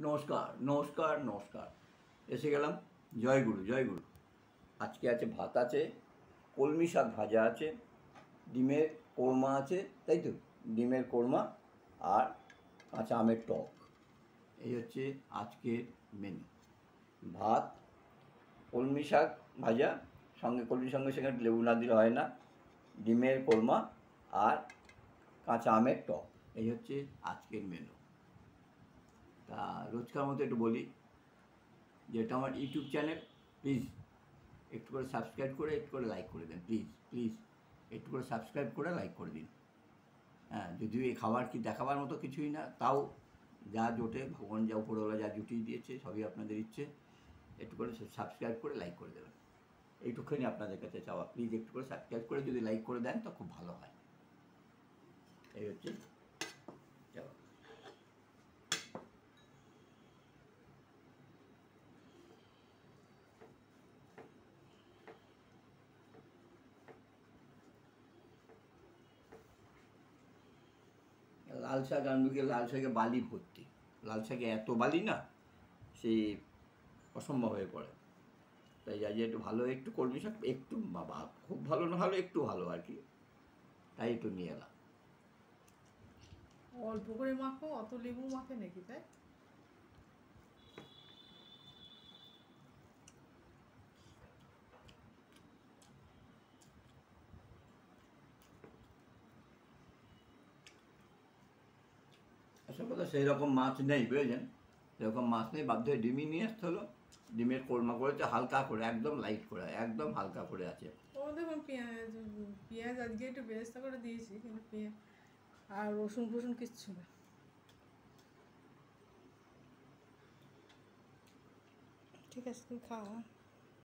নমস্কার নমস্কার নমস্কার। এসে গেলাম। জয়গুরু জয়গুরু। আজকে আছে ভাত, আছে কলমি শাক ভাজা, আছে ডিমের কোরমা আছে, তাই তো, ডিমের কোরমা আর কাঁচা আমের টক। এই হচ্ছে আজকের মেনু। ভাত, কলমি শাক ভাজা, সঙ্গে কলমির সঙ্গে সেখানে লেবু না দিলে হয় না, ডিমের কোরমা আর কাঁচা আমের টক। এই হচ্ছে আজকের মেনু। তা রোজকার মতো একটু বলি, যেটা আমার ইউটিউব চ্যানেল, প্লিজ একটু করে সাবস্ক্রাইব করে একটু করে লাইক করে দেন, প্লিজ প্লিজ একটু করে সাবস্ক্রাইব করে লাইক করে দিন। হ্যাঁ, যদিও এই খাবার কি দেখাবার মতো কিছুই না, তাও যা জোটে, ভগবান যা উপরওয়ালা যা জুটিয়ে দিয়েছে সবই আপনাদের ইচ্ছে। একটু করে সাবস্ক্রাইব করে লাইক করে দেবেন, এইটুকুনি আপনাদের কাছে চাওয়া। প্লিজ একটু করে সাবস্ক্রাইব করে যদি লাইক করে দেন তো খুব ভালো হয়। এই হচ্ছে চাওয়া। লাল শাক আনবিকে, লাল শাকে বালি ভর্তি। লাল শাকে এত বালি না, সে অসম্ভব হয়ে পড়ে। তাই যাই যে একটু ভালো, একটু কলমি শাক, একটু বাবা খুব ভালো না হলেও একটু ভালো আর কি, তাই একটু নিয়ে এলাম। অল্প করে মাখো, অত লেবু মাখে নাকি? তাই আসল কথা সেই রকম মাছ নেই, বুঝেছেন, সেরকম মাছ নেই, বাধ্য হয়ে ডিমই নিয়ে আসতে হলো। ডিমের কোরমা করেছে হালকা করে, একদম লাইট করে, একদম হালকা করে আছে। ও দেখুন, পেঁয়াজ পেঁয়াজ আজকে একটু বেরেস্তা করে দিয়েছি, কিন্তু পেঁয়াজ আর রসুন ফসুন কিচ্ছু না। ঠিক আছে, তুমি খাও।